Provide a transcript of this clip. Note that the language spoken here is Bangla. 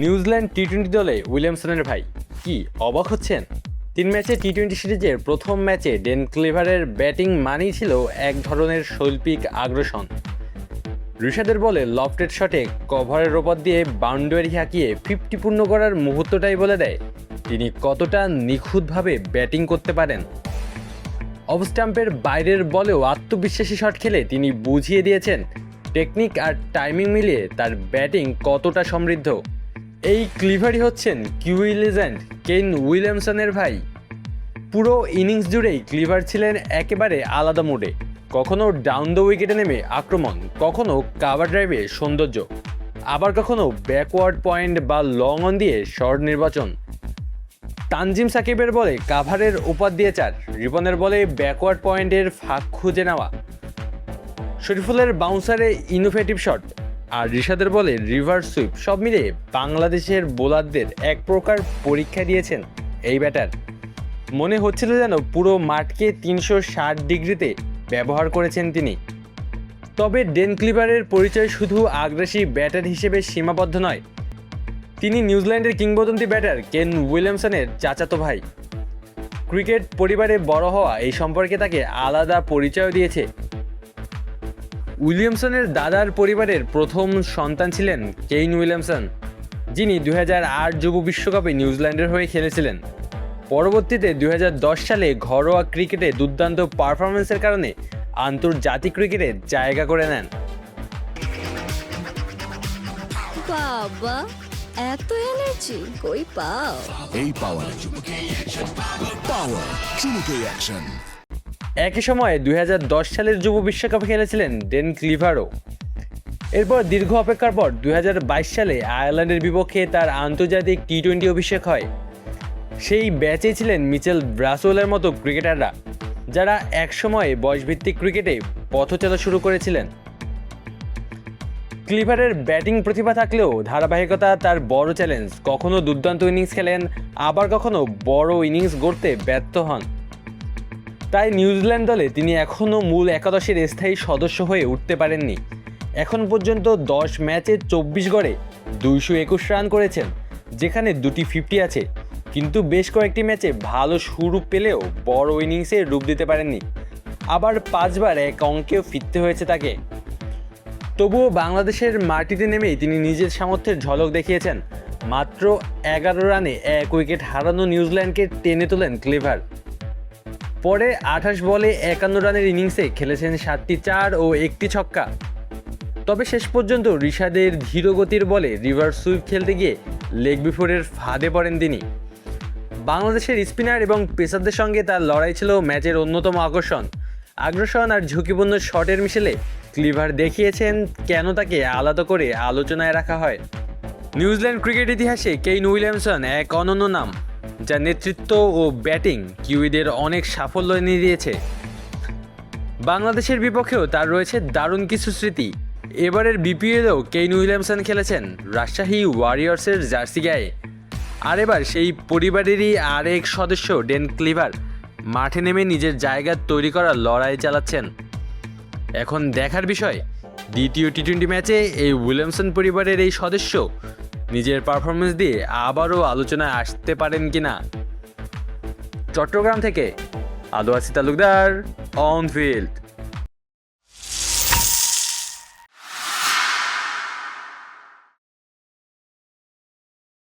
নিউজিল্যান্ড টি-20 দলে উইলিয়ামসনের ভাই কি অবাক হচ্ছেন? 3 ম্যাচে টি-20 সিরিজের প্রথম ম্যাচে ডেন ক্লিভারের ব্যাটিং মানেই ছিল এক ধরনের শৈল্পিক আগ্রাসন। ঋষাদের বলে লফটেড শটে কভারের ওপর দিয়ে বাউন্ডারি হাঁকিয়ে 50 পূর্ণ করার মুহূর্তটাই বলে দেয় তিনি কতটা নিখুঁতভাবে ব্যাটিং করতে পারেন। অফ স্টাম্পের বাইরের বলেও আত্মবিশ্বাসী শট খেলে তিনি বুঝিয়ে দিয়েছেন টেকনিক আর টাইমিং মিলিয়ে তার ব্যাটিং কতটা সমৃদ্ধ। এই ক্লিভারই হচ্ছেন কিউই লেজেন্ড কেন উইলিয়ামসনের ভাই। পুরো ইনিংস জুড়েই ক্লিভার ছিলেন একেবারে আলাদা মোডে, কখনো ডাউন দ্য উইকেটে নেমে আক্রমণ, কখনো কাভার ড্রাইভে সৌন্দর্য, আবার কখনো ব্যাকওয়ার্ড পয়েন্ট বা লং অন দিয়ে শট নির্বাচন। তানজিম সাকিবের বলে কাভারের ওপর দিয়ে 4, রিপনের বলে ব্যাকওয়ার্ড পয়েন্টের ফাঁক খুঁজে নেওয়া, শরীফুলের বাউন্সারে ইনোভেটিভ শট আর ঋষাদের বলে রিভার্স সুইপ, সব মিলিয়ে বাংলাদেশের বোলারদের এক প্রকার পরীক্ষা দিয়েছেন এই ব্যাটার। মনে হচ্ছিল যেন পুরো মাঠকে 360 ডিগ্রিতে ব্যবহার করেছেন তিনি। তবে ডেন ক্লিভারের পরিচয় শুধু আগ্রাসী ব্যাটার হিসেবে সীমাবদ্ধ নয়, তিনি নিউজিল্যান্ডের কিংবদন্তি ব্যাটার কেন উইলিয়ামসনের চাচাতো ভাই। ক্রিকেট পরিবারে বড় হওয়া এই সম্পর্কে তাকে আলাদা পরিচয় দিয়েছে। উইলিয়ামসনের দাদার পরিবারের প্রথম সন্তান ছিলেন কেইন উইলিয়ামসন, যিনি 2008 যুব বিশ্বকাপে নিউজিল্যান্ডের হয়ে খেলেছিলেন। পরবর্তীতে 2010 সালে ঘরোয়া ক্রিকেটে দুর্দান্ত পারফরমেন্সের কারণে আন্তর্জাতিক ক্রিকেটে জায়গা করে নেন। বাবা, এত এনার্জি কই পাও? এই পাওয়ার চুমুকে অ্যাকশন। একই সময়ে 2010 সালের যুব বিশ্বকাপে খেলেছিলেন ডেন ক্লিভারও। এরপর দীর্ঘ অপেক্ষার পর 2022 সালে আয়ারল্যান্ডের বিপক্ষে তার আন্তর্জাতিক টি-20 অভিষেক হয়। সেই ব্যাচে ছিলেন মিচেল ব্রাসওয়েলের মতো ক্রিকেটাররা, যারা একসময় বয়সভিত্তিক ক্রিকেটে পথচলা শুরু করেছিলেন। ক্লিভারের ব্যাটিং প্রতিভা থাকলেও ধারাবাহিকতা তার বড় চ্যালেঞ্জ। কখনো দুর্দান্ত ইনিংস খেলেন, আবার কখনো বড় ইনিংস গড়তে ব্যর্থ হন। তাই নিউজিল্যান্ড দলে তিনি এখনও মূল একাদশের স্থায়ী সদস্য হয়ে উঠতে পারেননি। এখন পর্যন্ত 10 ম্যাচে 24 গড়ে 221 রান করেছেন, যেখানে 2টি 50 আছে। কিন্তু বেশ কয়েকটি ম্যাচে ভালো শুরু পেলেও বড় ইনিংসে রূপ দিতে পারেননি। আবার 5 বার এক অঙ্কেও ফিরতে হয়েছে তাকে। তবুও বাংলাদেশের মাটিতে নেমেই তিনি নিজের সামর্থ্যের ঝলক দেখিয়েছেন। মাত্র 11 রানে 1 উইকেট হারানো নিউজিল্যান্ডকে টেনে তোলেন ক্লিভার। পরে 28 বলে 51 রানের ইনিংসে খেলেছেন 7টি 4 ও 1টি ছক্কা। তবে শেষ পর্যন্ত ঋষাদের ধীরগতির বলে রিভার্স সুইপ খেলতে গিয়ে লেগ বিফোরের ফাঁদে পড়েন তিনি। বাংলাদেশের স্পিনার এবং পেসারদের সঙ্গে তার লড়াই ছিল ম্যাচের অন্যতম আগ্রাসন আর ঝুঁকিপূর্ণ শটের মিশেলে ক্লিভার দেখিয়েছেন কেন তাকে আলাদা করে আলোচনায় রাখা হয়। নিউজিল্যান্ড ক্রিকেট ইতিহাসে কেইন উইলিয়ামসন এক অনন্য নাম, যার নেতৃত্ব ও ব্যাটিং কিউইদের অনেক সাফল্য এনে দিয়েছে। বাংলাদেশের বিপক্ষেও তার রয়েছে দারুণ কিছু স্মৃতি। এবারের বিপিএলেও কেইন উইলিয়ামসন খেলেছেন রাজশাহী ওয়ারিয়র্সের জার্সি গায়ে। আর এবার সেই পরিবারেরই আরেক সদস্য ডেন ক্লিভার মাঠে নেমে নিজের জায়গা তৈরি করার লড়াই চালাচ্ছেন। এখন দেখার বিষয় দ্বিতীয় টি-20 ম্যাচে এই উইলিয়ামসন পরিবারের এই সদস্য নিজের পারফরমেন্স দিয়ে আবারও আলোচনায় আসতে পারেন কিনা। চট্টগ্রাম থেকে আদোয়াসি তালুকদার, অন ফিল্ড।